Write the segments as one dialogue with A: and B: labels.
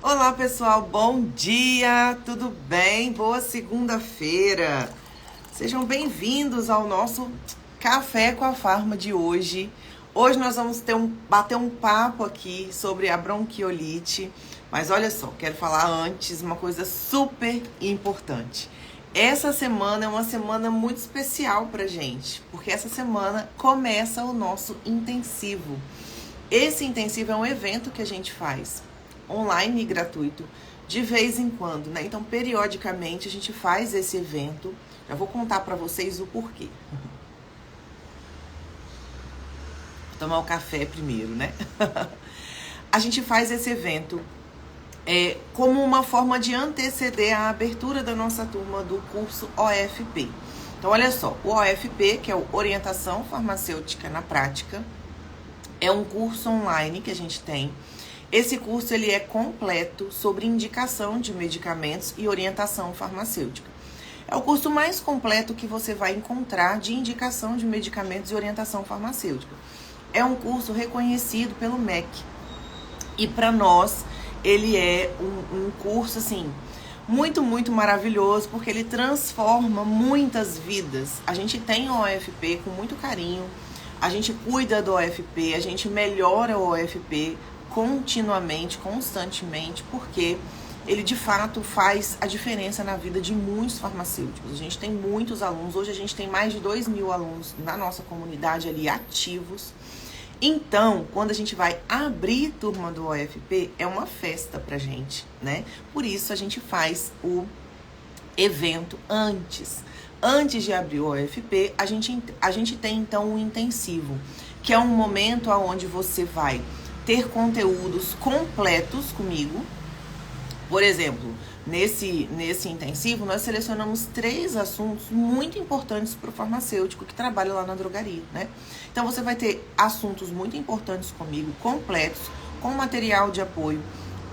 A: Olá pessoal, bom dia, tudo bem? Boa segunda-feira. Sejam bem-vindos ao nosso Café com a Farma de hoje. Hoje nós vamos bater um papo aqui sobre a bronquiolite. Mas olha só, quero falar antes uma coisa super importante. Essa semana é uma semana muito especial pra gente, porque essa semana começa o nosso intensivo. Esse intensivo é um evento que a gente faz online e gratuito de vez em quando, né? Então, periodicamente a gente faz esse evento. Já vou contar pra vocês o porquê. Vou tomar o café primeiro, né? A gente faz esse evento como uma forma de anteceder a abertura da nossa turma do curso OFP. Então, olha só, o OFP, que é o Orientação Farmacêutica na Prática, é um curso online que a gente tem. Esse curso ele é completo sobre indicação de medicamentos e orientação farmacêutica. É o curso mais completo que você vai encontrar de indicação de medicamentos e orientação farmacêutica. É um curso reconhecido pelo MEC. E para nós, ele é um curso, assim, muito, muito maravilhoso, porque ele transforma muitas vidas. A gente tem o OFP com muito carinho, a gente cuida do OFP, a gente melhora o OFP continuamente, constantemente, porque ele de fato faz a diferença na vida de muitos farmacêuticos. A gente tem muitos alunos, hoje a gente tem mais de 2.000 alunos na nossa comunidade ali ativos. Então, quando a gente vai abrir turma do OFP, é uma festa pra gente, né? Por isso a gente faz o evento antes. Antes de abrir o OFP, a gente tem então um intensivo, que é um momento onde você vai ter conteúdos completos comigo. Por exemplo, nesse intensivo, nós selecionamos 3 assuntos muito importantes para o farmacêutico que trabalha lá na drogaria, né? Então, você vai ter assuntos muito importantes comigo, completos, com material de apoio,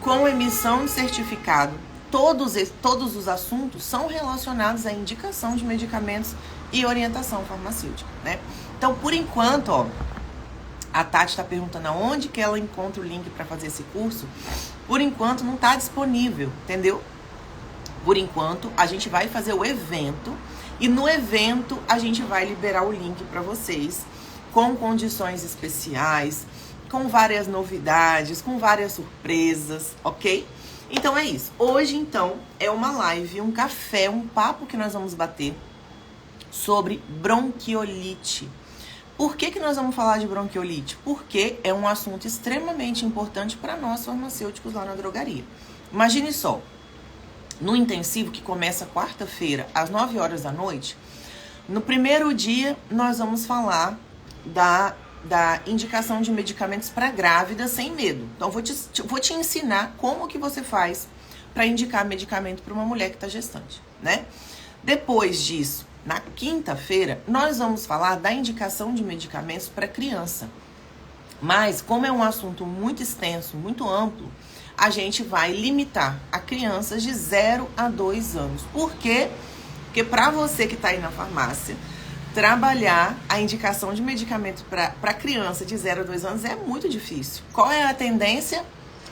A: com emissão de certificado. Todos os assuntos são relacionados à indicação de medicamentos e orientação farmacêutica, né? Então, por enquanto, ó, a Tati está perguntando aonde que ela encontra o link para fazer esse curso. Por enquanto não está disponível, entendeu? Por enquanto a gente vai fazer o evento e no evento a gente vai liberar o link para vocês com condições especiais, com várias novidades, com várias surpresas, ok? Então é isso. Hoje então é uma live, um café, um papo que nós vamos bater sobre bronquiolite. Por que nós vamos falar de bronquiolite? Porque é um assunto extremamente importante para nós farmacêuticos lá na drogaria. Imagine só, no intensivo que começa quarta-feira às 9 horas da noite, no primeiro dia nós vamos falar da indicação de medicamentos para grávida sem medo. Então vou te ensinar como que você faz para indicar medicamento para uma mulher que está gestante, né? Depois disso, na quinta-feira, nós vamos falar da indicação de medicamentos para criança. Mas, como é um assunto muito extenso, muito amplo, a gente vai limitar a crianças de 0 a 2 anos. Por quê? Porque para você que está aí na farmácia, trabalhar a indicação de medicamento para criança de 0 a 2 anos é muito difícil. Qual é a tendência?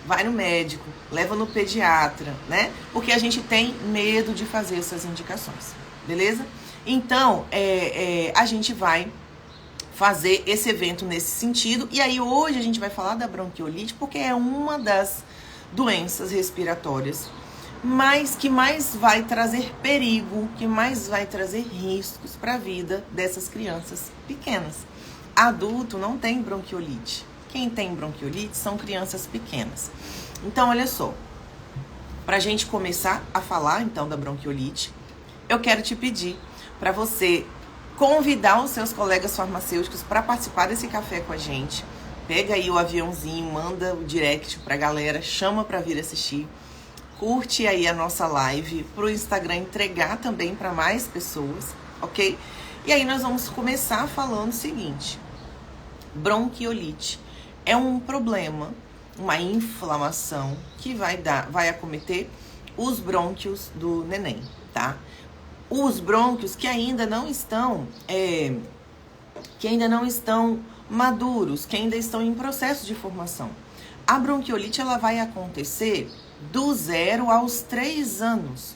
A: Vai no médico, leva no pediatra, né? Porque a gente tem medo de fazer essas indicações, beleza? Então, a gente vai fazer esse evento nesse sentido. E aí, hoje a gente vai falar da bronquiolite, porque é uma das doenças respiratórias, mas que mais vai trazer perigo, que mais vai trazer riscos para a vida dessas crianças pequenas. Adulto não tem bronquiolite. Quem tem bronquiolite são crianças pequenas. Então, olha só, para a gente começar a falar então da bronquiolite, eu quero te pedir para você convidar os seus colegas farmacêuticos para participar desse café com a gente. Pega aí o aviãozinho, manda o direct pra galera, chama para vir assistir. Curte aí a nossa live pro Instagram entregar também para mais pessoas, ok? E aí nós vamos começar falando o seguinte: bronquiolite é um problema, uma inflamação que vai acometer os brônquios do neném, tá? Os brônquios que ainda não estão maduros, que ainda estão em processo de formação. A bronquiolite ela vai acontecer do 0 aos 3 anos.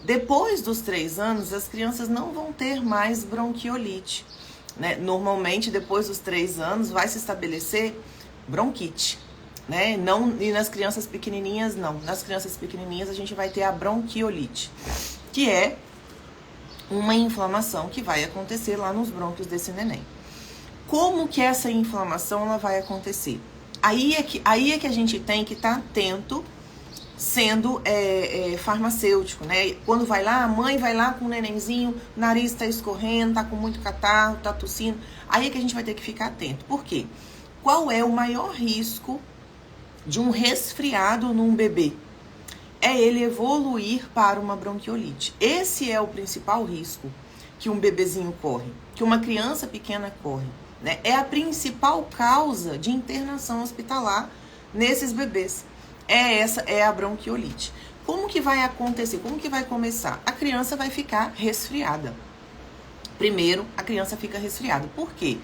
A: Depois dos 3 anos, as crianças não vão ter mais bronquiolite, né? Normalmente, depois dos 3 anos, vai se estabelecer bronquite, né? Não, e nas crianças pequenininhas, não. Nas crianças pequenininhas, a gente vai ter a bronquiolite, que é uma inflamação que vai acontecer lá nos brônquios desse neném. Como que essa inflamação ela vai acontecer? Aí é que a gente tem que estar atento, sendo farmacêutico, né? Quando vai lá, a mãe vai lá com o nenenzinho, o nariz tá escorrendo, tá com muito catarro, tá tossindo. Aí é que a gente vai ter que ficar atento. Por quê? Qual é o maior risco de um resfriado num bebê? É ele evoluir para uma bronquiolite. Esse é o principal risco que um bebezinho corre, que uma criança pequena corre, né? É a principal causa de internação hospitalar nesses bebês. Essa é a bronquiolite. Como que vai acontecer? Como que vai começar? A criança vai ficar resfriada. Primeiro, a criança fica resfriada. Por quê?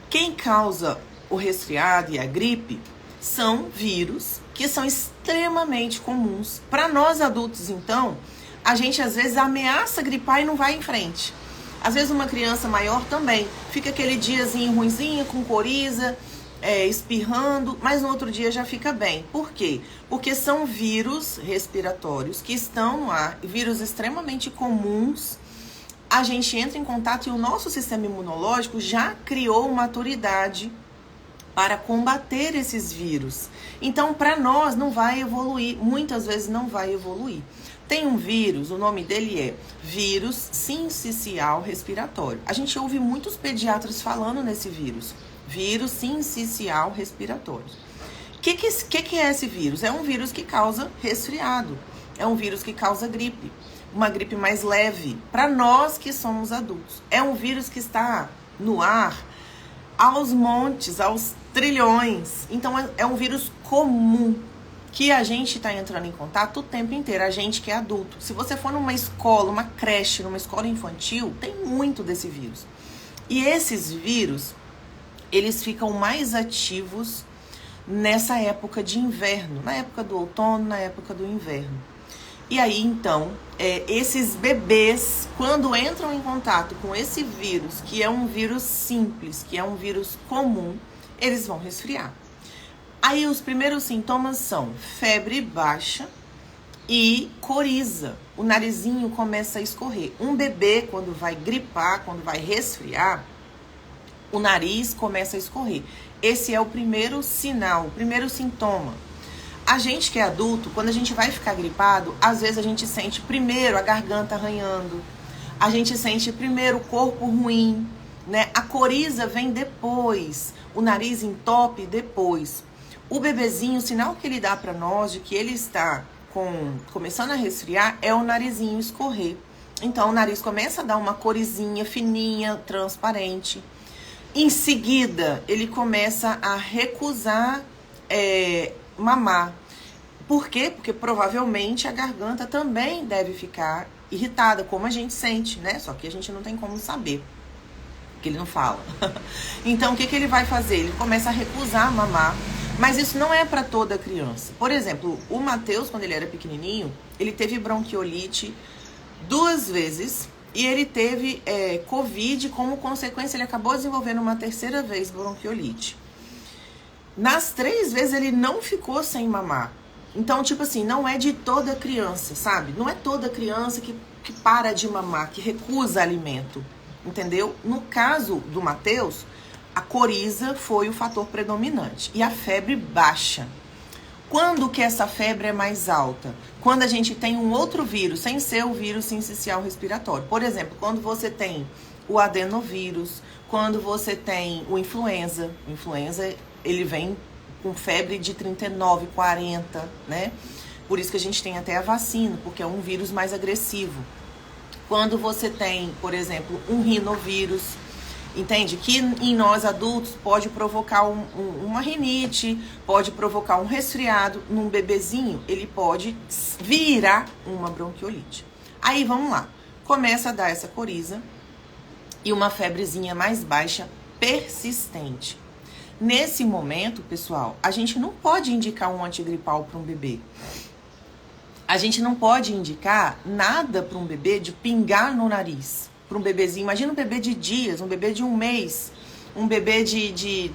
A: Quem causa o resfriado e a gripe são vírus que são extremamente comuns. Para nós adultos, então, a gente às vezes ameaça gripar e não vai em frente. Às vezes uma criança maior também fica aquele diazinho ruinzinho, com coriza, espirrando, mas no outro dia já fica bem. Por quê? Porque são vírus respiratórios que estão no ar, vírus extremamente comuns. A gente entra em contato e o nosso sistema imunológico já criou maturidade para combater esses vírus. Então, para nós, não vai evoluir, muitas vezes não vai evoluir. Tem um vírus, o nome dele é vírus sincicial respiratório. A gente ouve muitos pediatras falando nesse vírus. Vírus sincicial respiratório. O que é esse vírus? É um vírus que causa resfriado. É um vírus que causa gripe. Uma gripe mais leve. Para nós que somos adultos. É um vírus que está no ar aos montes, aos trilhões. Então, é um vírus comum que a gente está entrando em contato o tempo inteiro. A gente que é adulto. Se você for numa escola, uma creche, numa escola infantil, tem muito desse vírus. E esses vírus, eles ficam mais ativos nessa época de inverno, na época do outono, na época do inverno. E aí, então, esses bebês, quando entram em contato com esse vírus, que é um vírus simples, que é um vírus comum, eles vão resfriar. Aí, os primeiros sintomas são febre baixa e coriza. O narizinho começa a escorrer. Um bebê, quando vai gripar, quando vai resfriar, o nariz começa a escorrer. Esse é o primeiro sinal, o primeiro sintoma. A gente que é adulto, quando a gente vai ficar gripado, às vezes a gente sente primeiro a garganta arranhando, a gente sente primeiro o corpo ruim, né? A coriza vem depois, o nariz entope depois. O bebezinho, o sinal que ele dá para nós de que ele está começando a resfriar é o narizinho escorrer. Então o nariz começa a dar uma corizinha fininha, transparente. Em seguida, ele começa a recusar mamar. Por quê? Porque provavelmente a garganta também deve ficar irritada, como a gente sente, né? Só que a gente não tem como saber, porque ele não fala. Então, o que ele vai fazer? Ele começa a recusar mamar, mas isso não é para toda criança. Por exemplo, o Matheus, quando ele era pequenininho, ele teve bronquiolite 2 vezes e ele teve Covid, como consequência ele acabou desenvolvendo uma 3ª vez bronquiolite. Nas 3 vezes ele não ficou sem mamar. Então, tipo assim, não é de toda criança, sabe? Não é toda criança que para de mamar, que recusa alimento, entendeu? No caso do Matheus, a coriza foi o fator predominante e a febre baixa. Quando que essa febre é mais alta? Quando a gente tem um outro vírus, sem ser o vírus sincicial respiratório. Por exemplo, quando você tem o adenovírus, quando você tem o influenza ele vem com febre de 39, 40, né? Por isso que a gente tem até a vacina, porque é um vírus mais agressivo. Quando você tem, por exemplo, um rinovírus, entende? Que em nós adultos pode provocar uma rinite, pode provocar um resfriado. Num bebezinho, ele pode virar uma bronquiolite. Aí, vamos lá. Começa a dar essa coriza e uma febrezinha mais baixa, persistente. Nesse momento, pessoal, a gente não pode indicar um antigripal para um bebê. A gente não pode indicar nada para um bebê de pingar no nariz. Para um bebezinho, imagina um bebê de dias, um bebê de 1 mês, um bebê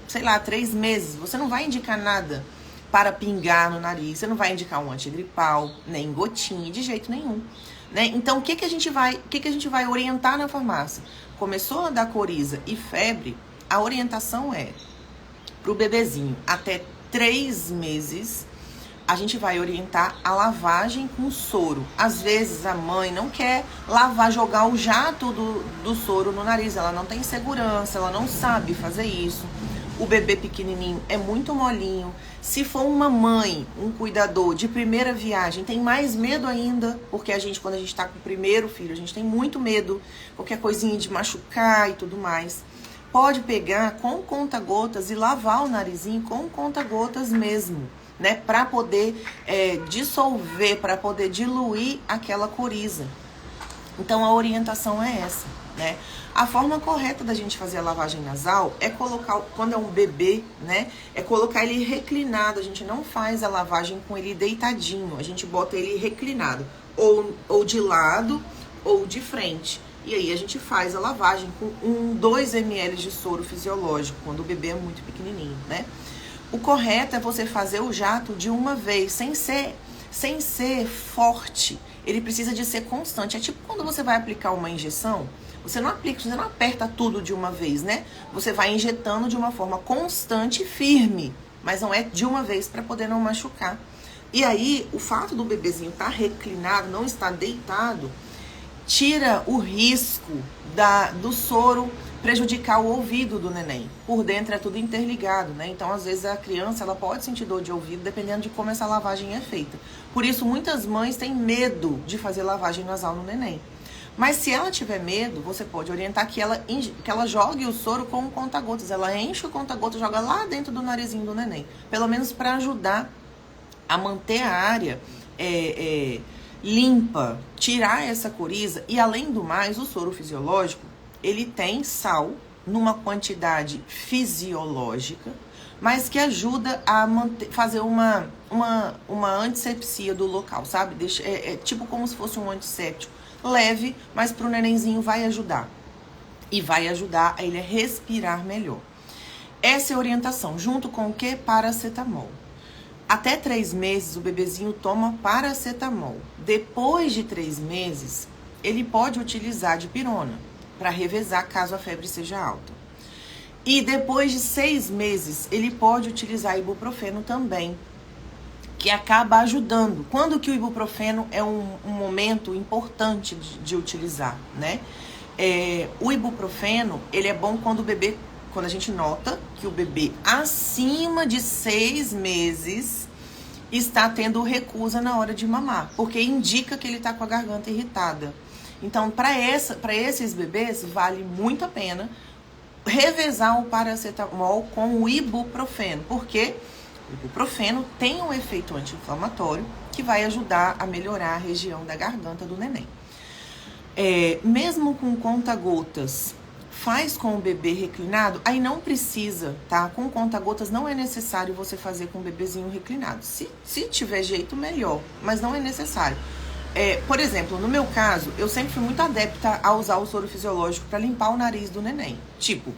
A: sei lá, 3 meses. Você não vai indicar nada para pingar no nariz. Você não vai indicar um antigripal, nem gotinha, de jeito nenhum. Né? Então, o que a gente vai orientar na farmácia? Começou a dar coriza e febre, a orientação é para o bebezinho até 3 meses, a gente vai orientar a lavagem com soro. Às vezes a mãe não quer lavar, jogar o jato do soro no nariz, ela não tem segurança, ela não sabe fazer isso. O bebê pequenininho é muito molinho. Se for uma mãe, um cuidador de primeira viagem, tem mais medo ainda, porque quando a gente tá com o primeiro filho, a gente tem muito medo, qualquer coisinha de machucar e tudo mais. Pode pegar com conta-gotas e lavar o narizinho com conta-gotas mesmo, né? Para poder dissolver, para poder diluir aquela coriza. Então a orientação é essa, né? A forma correta da gente fazer a lavagem nasal é colocar, quando é um bebê, né? É colocar ele reclinado. A gente não faz a lavagem com ele deitadinho, a gente bota ele reclinado, ou de lado ou de frente. E aí a gente faz a lavagem com 2 ml de soro fisiológico, quando o bebê é muito pequenininho, né? O correto é você fazer o jato de uma vez, sem ser forte. Ele precisa de ser constante. É tipo quando você vai aplicar uma injeção, você não aperta tudo de uma vez, né? Você vai injetando de uma forma constante e firme, mas não é de uma vez para poder não machucar. E aí, o fato do bebezinho estar reclinado, não estar deitado, tira o risco do soro prejudicar o ouvido do neném. Por dentro é tudo interligado, né? Então, às vezes, a criança ela pode sentir dor de ouvido dependendo de como essa lavagem é feita. Por isso, muitas mães têm medo de fazer lavagem nasal no neném. Mas se ela tiver medo, você pode orientar que ela jogue o soro com o conta-gotas. Ela enche o conta-gotas e joga lá dentro do narizinho do neném. Pelo menos para ajudar a manter a área limpa, tirar essa coriza. E além do mais, o soro fisiológico, ele tem sal numa quantidade fisiológica, mas que ajuda a fazer uma antissepsia do local, sabe? É tipo como se fosse um antisséptico leve, mas para o nenenzinho vai ajudar. E vai ajudar a ele a respirar melhor. Essa é a orientação, junto com o que? Paracetamol. Até 3 meses o bebezinho toma paracetamol. Depois de 3 meses, ele pode utilizar dipirona para revezar caso a febre seja alta. E depois de 6 meses, ele pode utilizar ibuprofeno também, que acaba ajudando. Quando que o ibuprofeno é um momento importante de utilizar, né? O ibuprofeno, ele é bom quando a gente nota que o bebê acima de 6 meses está tendo recusa na hora de mamar, porque indica que ele está com a garganta irritada. Então, para esses bebês, vale muito a pena revezar o paracetamol com o ibuprofeno, porque o ibuprofeno tem um efeito anti-inflamatório que vai ajudar a melhorar a região da garganta do neném. Mesmo com conta-gotas, faz com o bebê reclinado, aí não precisa, tá? Com conta-gotas não é necessário você fazer com o bebezinho reclinado. Se tiver jeito, melhor, mas não é necessário. Por exemplo, no meu caso, eu sempre fui muito adepta a usar o soro fisiológico para limpar o nariz do neném. Tipo,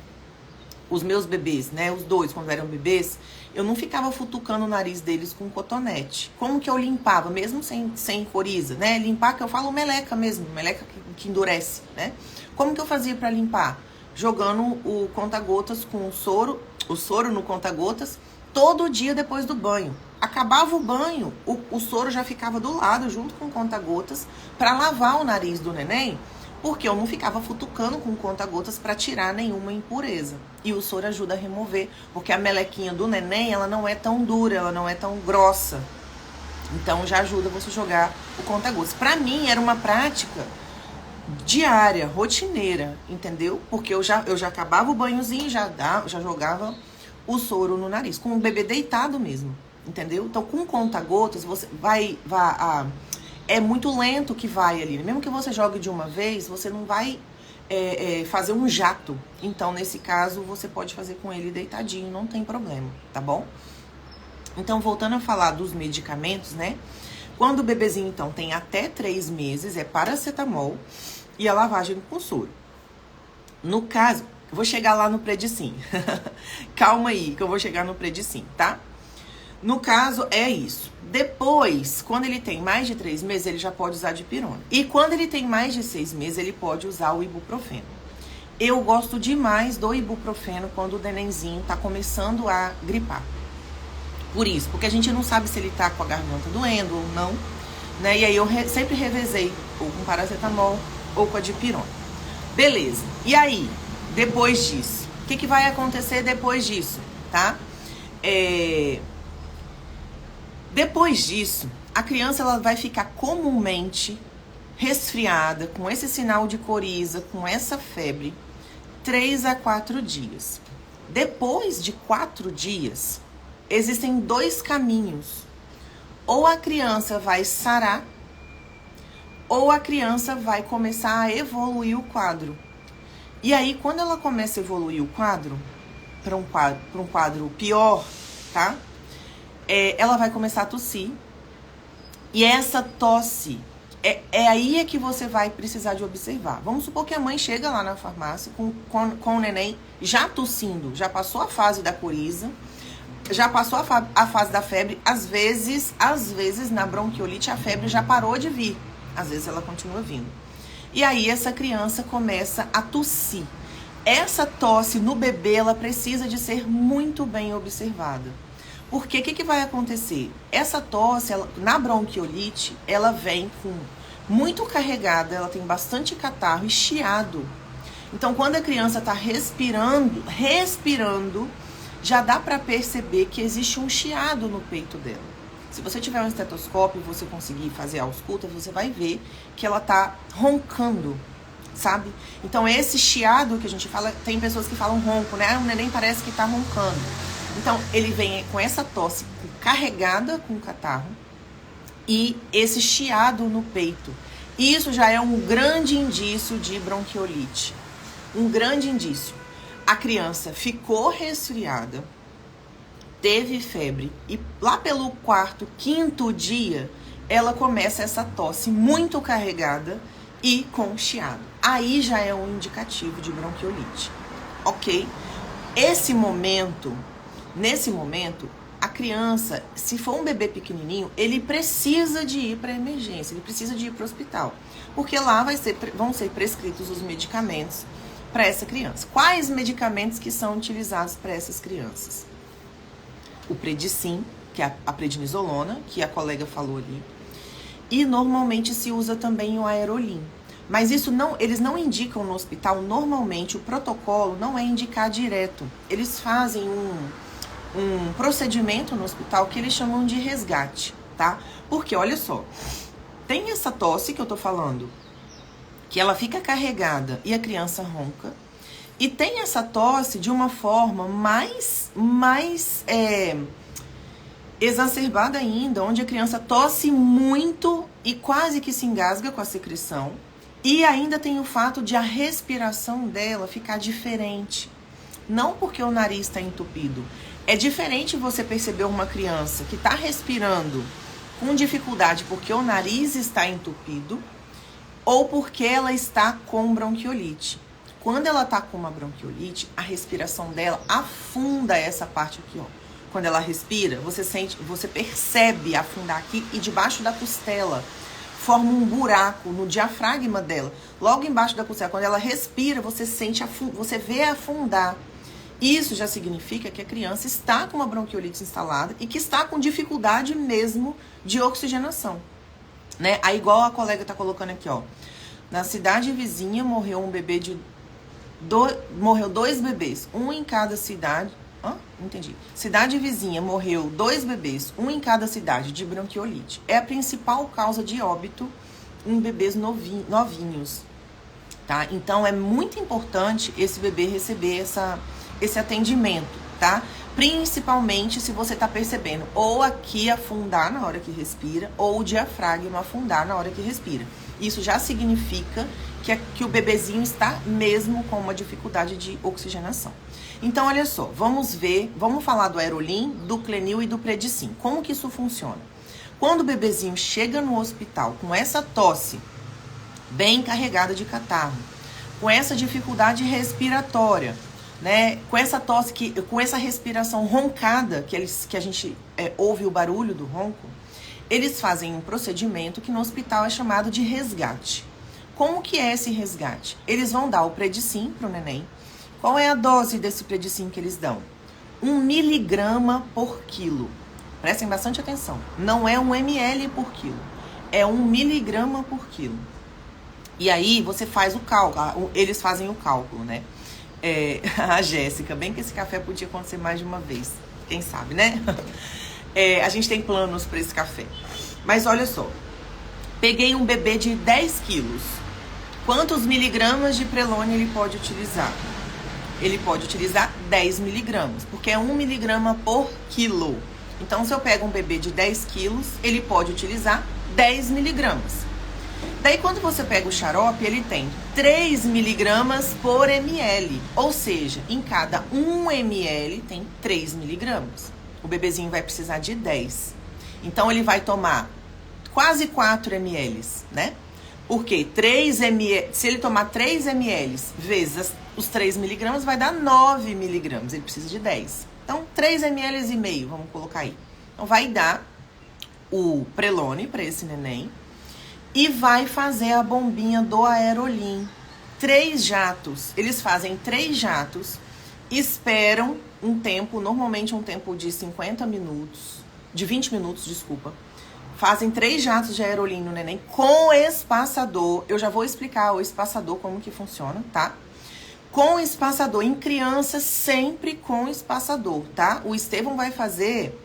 A: os meus bebês, né? Os 2, quando eram bebês, eu não ficava futucando o nariz deles com cotonete. Como que eu limpava, mesmo sem coriza, né? Limpar, que eu falo meleca mesmo, meleca que endurece, né? Como que eu fazia para limpar? Jogando o conta-gotas com o soro no conta-gotas, todo dia depois do banho. Acabava o banho, o soro já ficava do lado, junto com conta-gotas, para lavar o nariz do neném, porque eu não ficava futucando com conta-gotas para tirar nenhuma impureza. E o soro ajuda a remover, porque a melequinha do neném, ela não é tão dura, ela não é tão grossa. Então já ajuda você jogar o conta-gotas. Para mim era uma prática diária, rotineira, entendeu? Porque eu já acabava o banhozinho, já jogava o soro no nariz, com o bebê deitado mesmo, entendeu? Então com conta-gotas você é muito lento que vai ali. Mesmo que você jogue de uma vez, você não vai fazer um jato. Então, nesse caso, você pode fazer com ele deitadinho, não tem problema, tá bom? Então, voltando a falar dos medicamentos, né? Quando o bebezinho, então, tem até 3 meses, é paracetamol e a lavagem com soro. No caso, eu vou chegar lá no Predicin. Calma aí, que eu vou chegar no Predicin, tá? No caso, é isso. Depois, quando ele tem mais de 3 meses, ele já pode usar dipirona. E quando ele tem mais de 6 meses, ele pode usar o ibuprofeno. Eu gosto demais do ibuprofeno quando o nenenzinho tá começando a gripar. Por isso, porque a gente não sabe se ele tá com a garganta doendo ou não, né? E aí eu sempre revezei ou com paracetamol ou com a dipirona. Beleza. E aí, depois disso? O que vai acontecer depois disso, tá? Depois disso, a criança ela vai ficar comumente resfriada, com esse sinal de coriza, com essa febre, 3 a 4 dias. Depois de 4 dias, existem 2 caminhos. Ou a criança vai sarar, ou a criança vai começar a evoluir o quadro. E aí, quando ela começa a evoluir o quadro, para um quadro pior, tá? Ela vai começar a tossir. E essa tosse, é aí que você vai precisar de observar. Vamos supor que a mãe chega lá na farmácia com o neném já tossindo, já passou a fase da coriza, já passou a fase da febre. Às vezes, na bronquiolite, a febre já parou de vir. Às vezes, ela continua vindo. E aí, essa criança começa a tossir. Essa tosse no bebê, ela precisa de ser muito bem observada. Porque o que vai acontecer? Essa tosse, na bronquiolite, ela vem muito carregada, ela tem bastante catarro e chiado. Então, quando a criança está respirando, já dá para perceber que existe um chiado no peito dela. Se você tiver um estetoscópio e você conseguir fazer a ausculta, você vai ver que ela tá roncando, sabe? Então, esse chiado que a gente fala, tem pessoas que falam ronco, né? O neném parece que tá roncando. Então, ele vem com essa tosse carregada com catarro e esse chiado no peito. Isso já é um grande indício de bronquiolite. Um grande indício. A criança ficou resfriada, teve febre e lá pelo 4º, 5º dia, ela começa essa tosse muito carregada e com chiado. Aí já é um indicativo de bronquiolite, ok? Nesse momento, a criança, se for um bebê pequenininho, ele precisa de ir para a emergência, ele precisa de ir para o hospital, porque lá vão ser prescritos os medicamentos para essa criança. Quais medicamentos que são utilizados para essas crianças? O Predicin, que é a prednisolona, que a colega falou ali, e normalmente se usa também o Aerolin. Mas eles não indicam no hospital, normalmente o protocolo não é indicar direto. Eles fazem um procedimento no hospital que eles chamam de resgate, tá? Porque, olha só, tem essa tosse que eu tô falando, que ela fica carregada e a criança ronca, e tem essa tosse de uma forma mais exacerbada ainda, onde a criança tosse muito e quase que se engasga com a secreção, e ainda tem o fato de a respiração dela ficar diferente. Não porque o nariz está entupido. É diferente você perceber uma criança que está respirando com dificuldade porque o nariz está entupido ou porque ela está com bronquiolite. Quando ela está com uma bronquiolite, a respiração dela afunda essa parte aqui, ó. Quando ela respira, você percebe afundar aqui e debaixo da costela forma um buraco no diafragma dela. Logo embaixo da costela, quando ela respira, você vê afundar. Isso já significa que a criança está com uma bronquiolite instalada e que está com dificuldade mesmo de oxigenação, né? Aí, igual a colega tá colocando aqui, ó. Na cidade vizinha morreu morreu 2 bebês, um em cada cidade. Entendi. Cidade vizinha morreu 2 bebês, um em cada cidade, de bronquiolite. É a principal causa de óbito em bebês novinhos, tá? Então, é muito importante esse bebê receber esse atendimento, tá? Principalmente se você tá percebendo ou aqui afundar na hora que respira, ou o diafragma afundar na hora que respira. Isso já significa que o bebezinho está mesmo com uma dificuldade de oxigenação. Então, olha só, vamos falar do Aerolin, do Clenil e do Predicin. Como que isso funciona? Quando o bebezinho chega no hospital com essa tosse bem carregada de catarro, com essa dificuldade respiratória, né? Com essa tosse, com essa respiração roncada, que a gente ouve o barulho do ronco, eles fazem um procedimento que no hospital é chamado de resgate. Como que é esse resgate? Eles vão dar o Predicin pro neném. Qual é a dose desse Predicin que eles dão? 1 miligrama por quilo. Prestem bastante atenção. Não é 1 ml por quilo. É 1 miligrama por quilo. E aí você faz o cálculo. Eles fazem o cálculo, né? A Jéssica, bem que esse café podia acontecer mais de uma vez. Quem sabe, né? A gente tem planos para esse café. Mas olha só. Peguei um bebê de 10 quilos. Quantos miligramas de Prelone ele pode utilizar? Ele pode utilizar 10 miligramas, porque é 1 miligrama por quilo. Então, se eu pego um bebê de 10 quilos, ele pode utilizar 10 miligramas. Daí, quando você pega o xarope, ele tem 3 miligramas por ml. Ou seja, em cada 1 ml tem 3 miligramas. O bebezinho vai precisar de 10. Então, ele vai tomar quase 4 ml, né? Porque 3 ml, se ele tomar 3 ml vezes os 3 miligramas, vai dar 9 miligramas. Ele precisa de 10. Então, 3 ml e meio, vamos colocar aí. Então, vai dar o Prelone para esse neném e vai fazer a bombinha do Aerolim. 3 jatos. Eles fazem 3 jatos, esperam um tempo, normalmente um tempo de 50 minutos, de 20 minutos, desculpa. Fazem 3 jatos de Aerolim no neném com espaçador. Eu já vou explicar o espaçador, como que funciona, tá? Com espaçador. Em criança, sempre com espaçador, tá? O Estevão vai fazer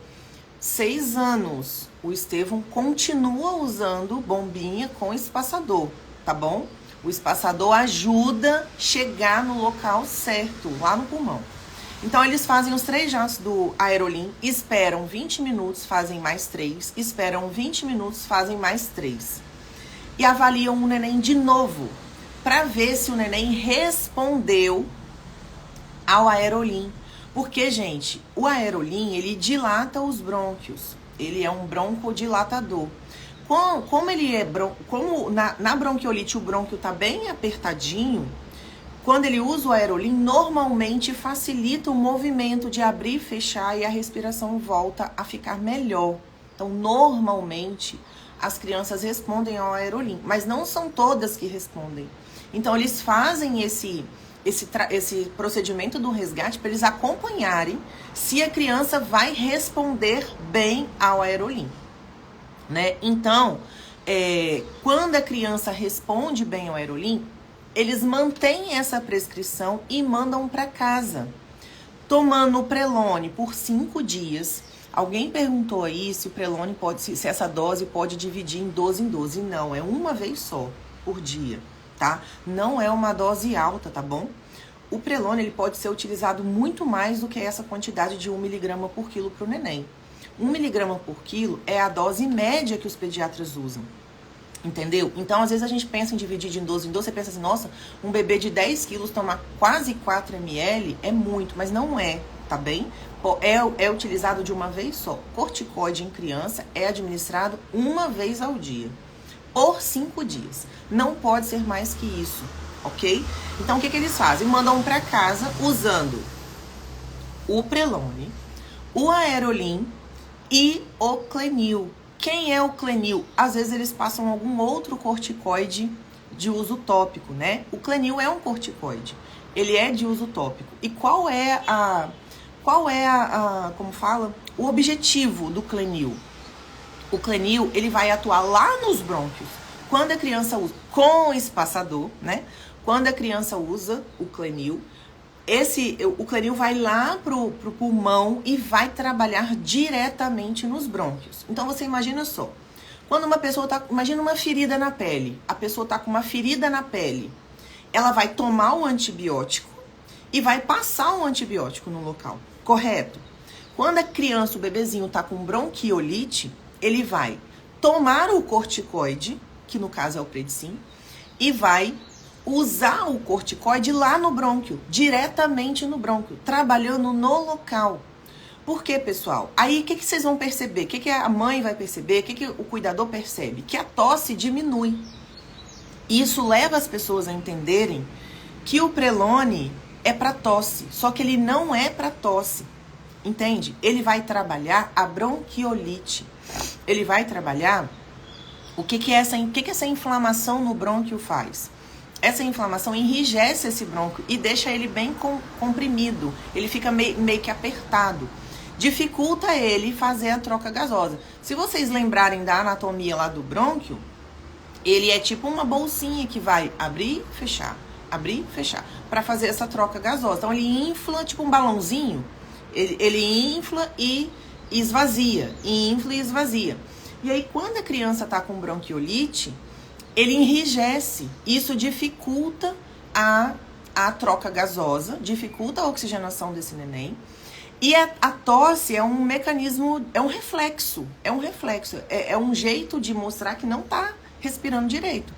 A: 6 anos. O Estevão continua usando bombinha com espaçador, tá bom? O espaçador ajuda a chegar no local certo, lá no pulmão. Então, eles fazem os 3 jatos do Aerolim, esperam 20 minutos, fazem mais 3, esperam 20 minutos, fazem mais 3. E avaliam o neném de novo, para ver se o neném respondeu ao Aerolim. Porque, gente, o Aerolim, ele dilata os brônquios. Ele é um broncodilatador. Como ele é na bronquiolite o brônquio tá bem apertadinho, quando ele usa o Aerolim, normalmente facilita o movimento de abrir e fechar e a respiração volta a ficar melhor. Então, normalmente, as crianças respondem ao Aerolim, mas não são todas que respondem. Então, eles fazem esse procedimento do resgate para eles acompanharem se a criança vai responder bem ao Aerolim, né? Então, quando a criança responde bem ao Aerolim, eles mantêm essa prescrição e mandam para casa, tomando o Prelone por 5 dias. Alguém perguntou aí se o Prelone se essa dose pode dividir em 12 em 12. Não, é uma vez só por dia, tá? Não é uma dose alta, tá bom? O Prelone, ele pode ser utilizado muito mais do que essa quantidade de 1 miligrama por quilo para o neném. 1 miligrama por quilo é a dose média que os pediatras usam. Entendeu? Então, às vezes a gente pensa em dividir de 12 em 12, você pensa assim, nossa, um bebê de 10 quilos tomar quase 4 ml é muito, mas não é, tá bem? É utilizado de uma vez só. Corticoide em criança é administrado uma vez ao dia, por 5 dias. Não pode ser mais que isso, ok? Então, o que eles fazem? Mandam para casa usando o Prelone, o Aerolim e o Clenil. Quem é o Clenil? Às vezes eles passam algum outro corticoide de uso tópico, né? O Clenil é um corticoide. Ele é de uso tópico. E qual é como fala? O objetivo do Clenil? O Clenil, ele vai atuar lá nos brônquios. Quando a criança usa com espaçador, né? Quando a criança usa o Clenil, o Clenil vai lá pro pulmão e vai trabalhar diretamente nos brônquios. Então, você imagina só. Quando uma pessoa imagina uma ferida na pele. A pessoa tá com uma ferida na pele. Ela vai tomar o antibiótico e vai passar o antibiótico no local. Correto? Quando a criança, o bebezinho, tá com bronquiolite, ele vai tomar o corticoide, que no caso é o Predicin, e vai usar o corticoide lá no brônquio, diretamente no brônquio, trabalhando no local. Por quê, pessoal? Aí, o que vocês vão perceber? O que a mãe vai perceber? O que o cuidador percebe? Que a tosse diminui. E isso leva as pessoas a entenderem que o Prelone é para tosse, só que ele não é para tosse, entende? Ele vai trabalhar a bronquiolite. Ele vai trabalhar o que essa inflamação no brônquio faz. Essa inflamação enrijece esse brônquio e deixa ele bem comprimido. Ele fica meio que apertado. Dificulta ele fazer a troca gasosa. Se vocês lembrarem da anatomia lá do brônquio, ele é tipo uma bolsinha que vai abrir, fechar, para fazer essa troca gasosa. Então ele infla, tipo um balãozinho, ele infla e esvazia, infla e esvazia. E aí quando a criança tá com bronquiolite, ele enrijece. Isso dificulta a troca gasosa, dificulta a oxigenação desse neném. E a tosse é um mecanismo, é um reflexo, é um jeito de mostrar que não tá respirando direito.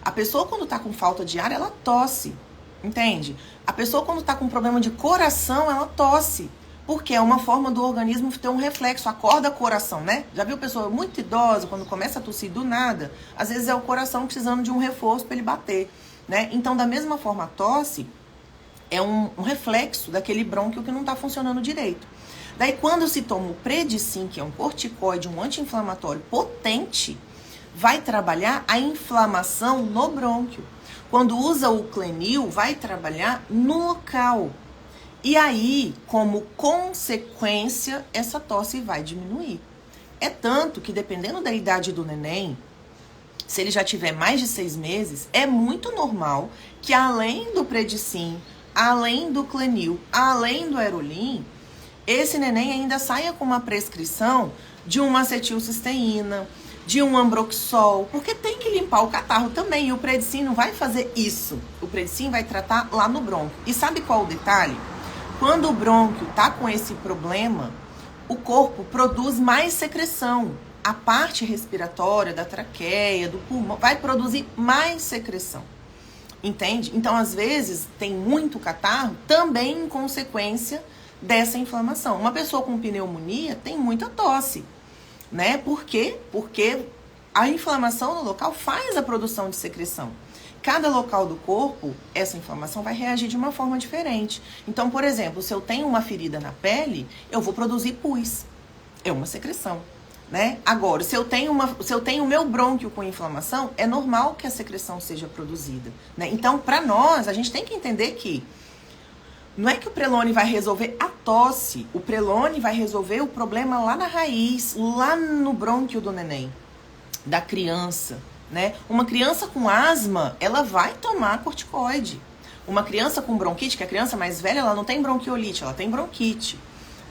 A: A pessoa quando tá com falta de ar, ela tosse, entende? A pessoa quando tá com problema de coração, ela tosse, porque é uma forma do organismo ter um reflexo, acorda o coração, né? Já viu pessoa muito idosa, quando começa a tossir do nada, às vezes é o coração precisando de um reforço para ele bater, né? Então, da mesma forma, a tosse é um reflexo daquele brônquio que não está funcionando direito. Daí, quando se toma o Predicin, que é um corticoide, um anti-inflamatório potente, vai trabalhar a inflamação no brônquio. Quando usa o Clenil, vai trabalhar no local. E aí, como consequência, essa tosse vai diminuir. É tanto que, dependendo da idade do neném, se ele já tiver mais de 6 meses, é muito normal que além do Predicin, além do Clenil, além do Aerolim, esse neném ainda saia com uma prescrição de uma acetilcisteína, de um ambroxol, porque tem que limpar o catarro também. E o Predicin não vai fazer isso. O Predicin vai tratar lá no brônquio. E sabe qual o detalhe? Quando o brônquio tá com esse problema, o corpo produz mais secreção. A parte respiratória da traqueia, do pulmão, vai produzir mais secreção. Entende? Então, às vezes, tem muito catarro também em consequência dessa inflamação. Uma pessoa com pneumonia tem muita tosse, né? Por quê? Porque a inflamação no local faz a produção de secreção. Cada local do corpo, essa inflamação vai reagir de uma forma diferente. Então, por exemplo, se eu tenho uma ferida na pele, eu vou produzir pus. É uma secreção, né? Agora, se eu tenho o meu brônquio com inflamação, é normal que a secreção seja produzida, né? Então, para nós, a gente tem que entender que não é que o Prelone vai resolver a tosse, o Prelone vai resolver o problema lá na raiz, lá no brônquio do neném, da criança, né? Uma criança com asma, ela vai tomar corticoide. Uma criança com bronquite, que a criança mais velha, ela não tem bronquiolite, ela tem bronquite,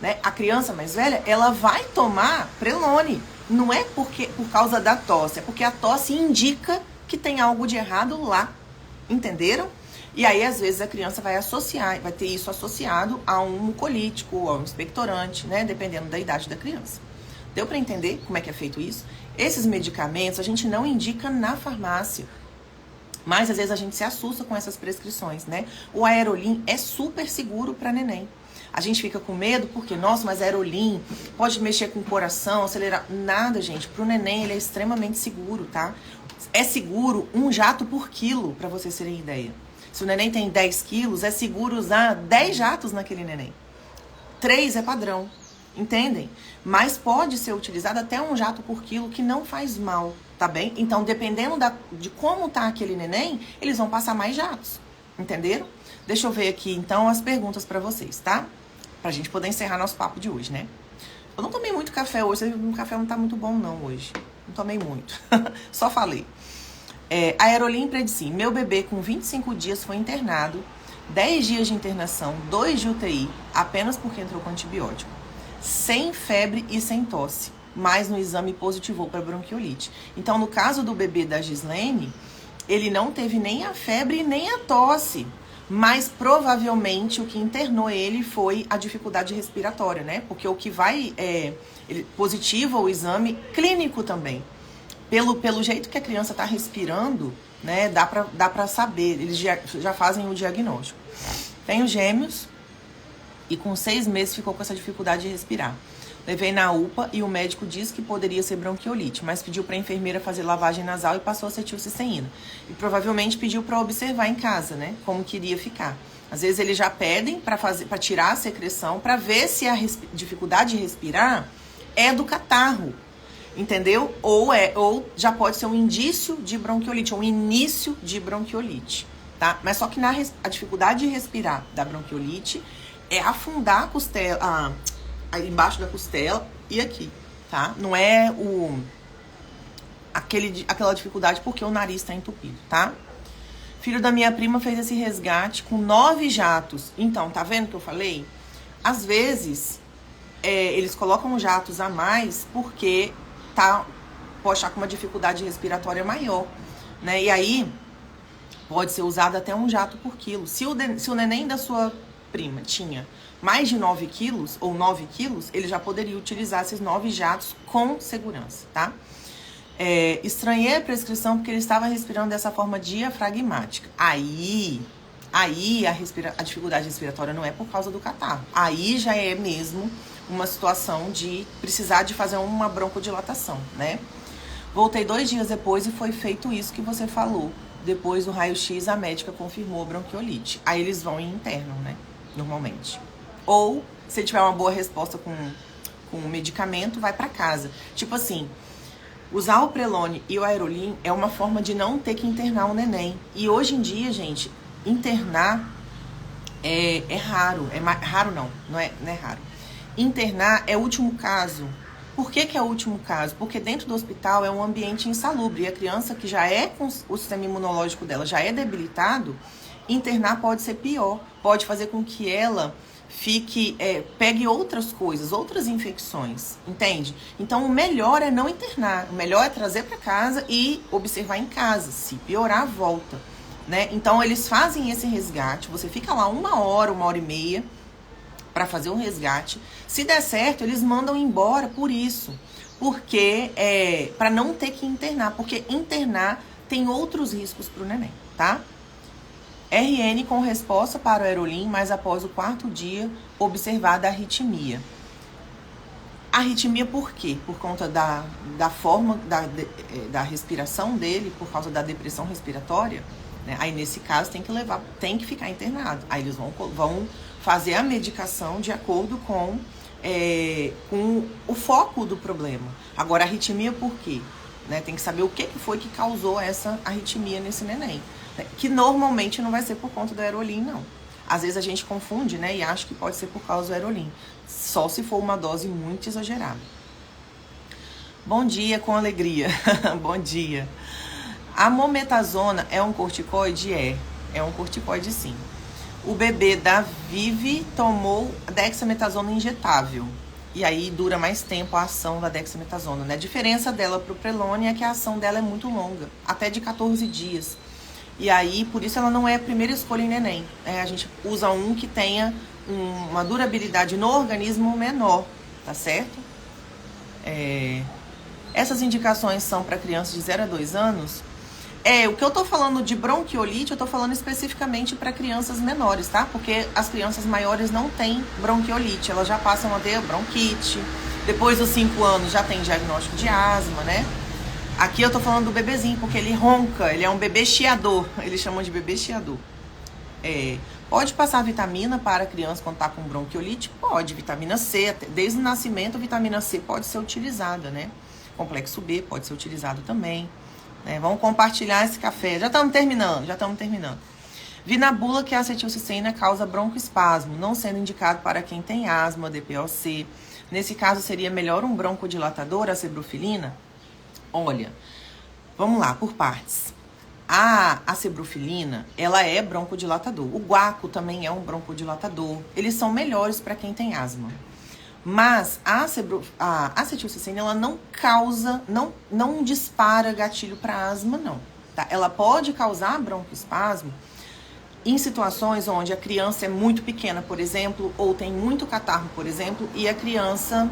A: né? A criança mais velha, ela vai tomar Prelone. Não é por causa da tosse, é porque a tosse indica que tem algo de errado lá. Entenderam? E aí, às vezes, a criança vai ter isso associado a um mucolítico, a um expectorante, né? Dependendo da idade da criança. Deu para entender como é que é feito isso? Esses medicamentos a gente não indica na farmácia. Mas, às vezes, a gente se assusta com essas prescrições, né? O Aerolim é super seguro para neném. A gente fica com medo porque, nossa, mas Aerolim pode mexer com o coração, acelerar. Nada, gente. Pro neném, ele é extremamente seguro, tá? É seguro 1 jato por quilo, para vocês terem ideia. Se o neném tem 10 quilos, é seguro usar 10 jatos naquele neném. 3 é padrão, entendem? Mas pode ser utilizado até 1 jato por quilo, que não faz mal, tá bem? Então, dependendo de como tá aquele neném, eles vão passar mais jatos, entenderam? Deixa eu ver aqui, então, as perguntas para vocês, tá? Pra gente poder encerrar nosso papo de hoje, né? Eu não tomei muito café hoje, o café não tá muito bom não hoje. Não tomei muito, só falei. Aerolim Predicin. Meu bebê com 25 dias foi internado, 10 dias de internação, 2 de UTI, apenas porque entrou com antibiótico. Sem febre e sem tosse, mas no exame positivou para bronquiolite. Então, no caso do bebê da Gislene, ele não teve nem a febre nem a tosse, mas provavelmente o que internou ele foi a dificuldade respiratória, né? Porque o que vai positivo o exame clínico também. Pelo jeito que a criança está respirando, né, dá pra saber, eles já fazem o diagnóstico. Tenho gêmeos e com 6 meses ficou com essa dificuldade de respirar. Levei na UPA e o médico disse que poderia ser bronquiolite, mas pediu para a enfermeira fazer lavagem nasal e passou acetilcisteína. E provavelmente pediu para observar em casa, né, como que iria ficar. Às vezes eles já pedem para tirar a secreção, para ver se a dificuldade de respirar é do catarro, entendeu? Ou já pode ser um indício de bronquiolite, um início de bronquiolite, tá? Mas só que a dificuldade de respirar da bronquiolite é afundar a costela, embaixo da costela e aqui, tá? Não é aquela dificuldade porque o nariz está entupido, tá? Filho da minha prima fez esse resgate com 9 jatos. Então, tá vendo que eu falei? Às vezes, eles colocam jatos a mais porque pode estar com uma dificuldade respiratória maior, né? E aí, pode ser usado até um jato por quilo. Se o neném da sua prima tinha mais de 9 quilos ou 9 quilos, ele já poderia utilizar esses 9 jatos com segurança, tá? Estranhei a prescrição porque ele estava respirando dessa forma diafragmática. Aí a dificuldade respiratória não é por causa do catarro. Aí já é mesmo uma situação de precisar de fazer uma broncodilatação, né? Voltei 2 dias depois e foi feito isso que você falou. Depois do raio-x, a médica confirmou a bronquiolite. Aí eles vão em interno, né? Normalmente. Ou, se tiver uma boa resposta com o medicamento, vai pra casa. Tipo assim, usar o Prelone e o Aerolim é uma forma de não ter que internar o neném. E hoje em dia, gente, internar é raro. Raro não é raro. Internar é o último caso. Por que é o último caso? Porque dentro do hospital é um ambiente insalubre. E a criança que já é com o sistema imunológico dela já é debilitado, internar pode ser pior. Pode fazer com que ela pegue outras coisas, outras infecções, entende? Então o melhor é não internar, o melhor é trazer para casa e observar em casa, se piorar, volta, né? Então eles fazem esse resgate, você fica lá 1 hora, 1h30 para fazer o resgate. Se der certo, eles mandam embora por isso, porque para não ter que internar, porque internar tem outros riscos para o neném, tá? RN com resposta para o Aerolim, mas após o 4º dia observada a arritmia. Arritmia por quê? Por conta da forma da respiração dele, por causa da depressão respiratória, né? Aí nesse caso tem que ficar internado. Aí eles vão fazer a medicação de acordo com o foco do problema. Agora, arritmia por quê? Né? Tem que saber o que foi que causou essa arritmia nesse neném. Que normalmente não vai ser por conta do Aerolim, não. Às vezes a gente confunde, né, e acha que pode ser por causa do Aerolim. Só se for uma dose muito exagerada. Bom dia, com alegria. Bom dia. A mometazona é um corticoide? É um corticoide, sim. O bebê da Vivi tomou dexametasona injetável. E aí dura mais tempo a ação da dexametasona, né? A diferença dela pro Prelone é que a ação dela é muito longa, até de 14 dias. E aí, por isso ela não é a primeira escolha em neném. A gente usa um que tenha uma durabilidade no organismo menor, tá certo? Essas indicações são para crianças de 0 a 2 anos. O que eu tô falando de bronquiolite, eu tô falando especificamente para crianças menores, tá? Porque as crianças maiores não têm bronquiolite, elas já passam a ter bronquite. Depois dos 5 anos já tem diagnóstico de asma, né? Aqui eu tô falando do bebezinho, porque ele ronca, ele é um bebê chiador, eles chamam de bebê chiador. Pode passar vitamina para a criança quando tá com bronquiolite? Pode, vitamina C, desde o nascimento a vitamina C pode ser utilizada, né? Complexo B pode ser utilizado também. Vamos compartilhar esse café, já estamos terminando. Vi na bula que a acetilcisteína causa broncoespasmo, não sendo indicado para quem tem asma, DPOC. Nesse caso seria melhor um broncodilatador, a cebrofilina? Olha, vamos lá, por partes. A acebrofilina, ela é broncodilatador. O guaco também é um broncodilatador. Eles são melhores para quem tem asma. Mas a acetilcisteína, ela não causa, não dispara gatilho para asma, não. Tá? Ela pode causar broncoespasmo em situações onde a criança é muito pequena, por exemplo, ou tem muito catarro, por exemplo, e a criança,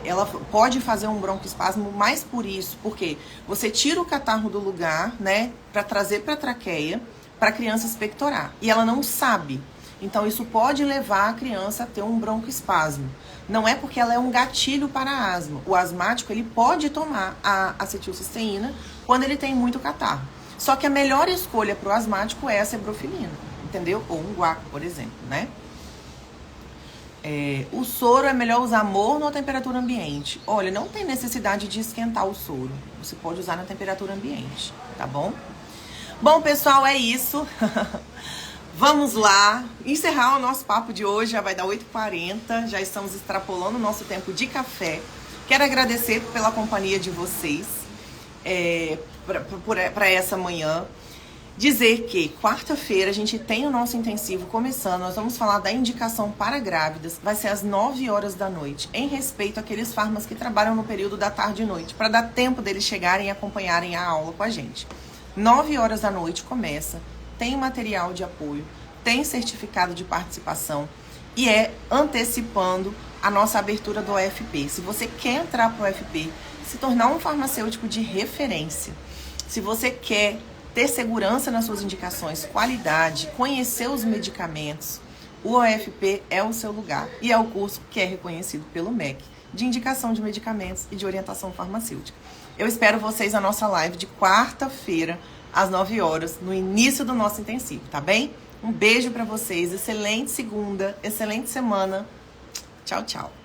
A: ela pode fazer um broncoespasmo mais por isso, porque você tira o catarro do lugar, né, para trazer para a traqueia, para a criança expectorar, e ela não sabe. Então, isso pode levar a criança a ter um broncoespasmo. Não é porque ela é um gatilho para a asma. O asmático, ele pode tomar a acetilcisteína quando ele tem muito catarro. Só que a melhor escolha para o asmático é a cebrofilina, entendeu? Ou um guaco, por exemplo, né? O soro é melhor usar morno ou temperatura ambiente? Olha, não tem necessidade de esquentar o soro. Você pode usar na temperatura ambiente, tá bom? Bom, pessoal, é isso. Vamos lá encerrar o nosso papo de hoje. Já vai dar 8h40. Já estamos extrapolando o nosso tempo de café. Quero agradecer pela companhia de vocês para essa manhã. Dizer que quarta-feira a gente tem o nosso intensivo começando. Nós vamos falar da indicação para grávidas. Vai ser às 9 horas da noite, em respeito àqueles farmas que trabalham no período da tarde e noite, para dar tempo deles chegarem e acompanharem a aula com a gente. 9 horas da noite começa, tem material de apoio, tem certificado de participação e é antecipando a nossa abertura do OFP. Se você quer entrar para o OFP, se tornar um farmacêutico de referência, se você quer ter segurança nas suas indicações, qualidade, conhecer os medicamentos, o OFP é o seu lugar. E é o curso que é reconhecido pelo MEC, de indicação de medicamentos e de orientação farmacêutica. Eu espero vocês na nossa live de quarta-feira, às 9 horas, no início do nosso intensivo, tá bem? Um beijo para vocês, excelente segunda, excelente semana. Tchau, tchau.